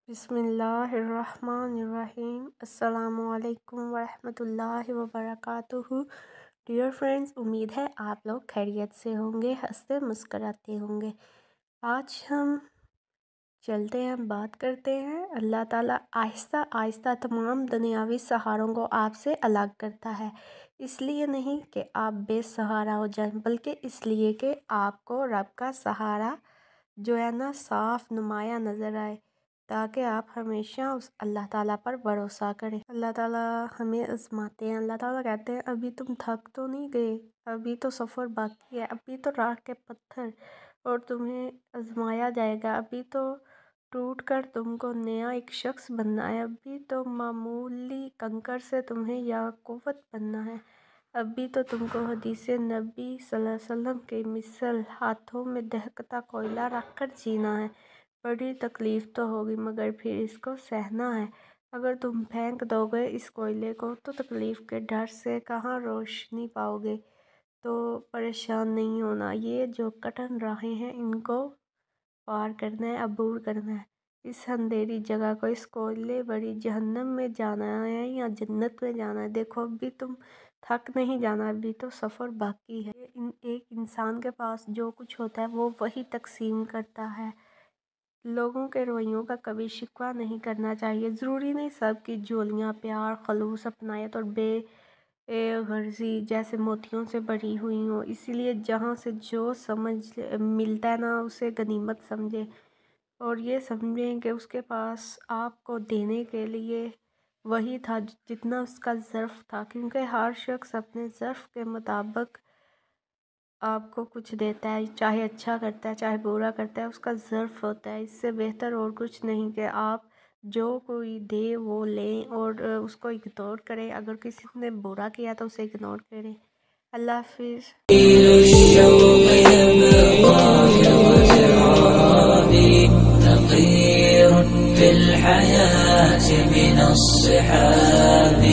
بسم اللہ الرحمن الرحیم۔ السلام علیکم ورحمۃ اللہ وبرکاتہ۔ ڈیئر فرینڈز، امید ہے آپ لوگ خیریت سے ہوں گے، ہنستے مسکراتے ہوں گے۔ آج ہم چلتے ہیں، بات کرتے ہیں۔ اللہ تعالیٰ آہستہ آہستہ تمام دنیاوی سہاروں کو آپ سے الگ کرتا ہے، اس لیے نہیں کہ آپ بے سہارا ہو جائیں، بلکہ اس لیے کہ آپ کو رب کا سہارا جو ہے نا صاف نمایاں نظر آئے، تاکہ آپ ہمیشہ اس اللہ تعالیٰ پر بھروسہ کریں۔ اللہ تعالیٰ ہمیں آزماتے ہیں۔ اللہ تعالیٰ کہتے ہیں ابھی تم تھک تو نہیں گئے، ابھی تو سفر باقی ہے، ابھی تو راہ کے پتھر اور تمہیں آزمایا جائے گا، ابھی تو ٹوٹ کر تم کو نیا ایک شخص بننا ہے، ابھی تو معمولی کنکر سے تمہیں یاقوت بننا ہے، ابھی تو تم کو حدیث نبی صلی اللہ علیہ وسلم کی مثل ہاتھوں میں دہکتا کوئلہ رکھ کر جینا ہے۔ بڑی تکلیف تو ہوگی مگر پھر اس کو سہنا ہے۔ اگر تم پھینک دو گے اس کوئلے کو تو تکلیف کے ڈر سے کہاں روشنی پاؤ گے۔ تو پریشان نہیں ہونا، یہ جو کٹھن راہیں ہیں ان کو پار کرنا ہے، عبور کرنا ہے۔ اس اندھیری جگہ کو، اس کوئلے بڑی جہنم میں جانا ہے یا جنت میں جانا ہے۔ دیکھو ابھی تم تھک نہیں جانا، ابھی تو سفر باقی ہے۔ ایک انسان کے پاس جو کچھ ہوتا ہے وہ وہی تقسیم کرتا ہے۔ لوگوں کے رویوں کا کبھی شکوہ نہیں کرنا چاہیے۔ ضروری نہیں سب کی جولیاں پیار، خلوص، اپنائیت اور بے غرضی جیسے موتیوں سے بھری ہوئی ہوں۔ اسی لیے جہاں سے جو سمجھ ملتا ہے نا اسے غنیمت سمجھے، اور یہ سمجھیں کہ اس کے پاس آپ کو دینے کے لیے وہی تھا جتنا اس کا ظرف تھا، کیونکہ ہر شخص اپنے ظرف کے مطابق آپ کو کچھ دیتا ہے، چاہے اچھا کرتا ہے چاہے برا کرتا ہے، اس کا ظرف ہوتا ہے۔ اس سے بہتر اور کچھ نہیں کہ آپ جو کوئی دے وہ لیں اور اس کو اگنور کریں، اگر کسی نے برا کیا تو اسے اگنور کریں۔ اللہ حافظ۔ تغيير في الحياة من الصحاب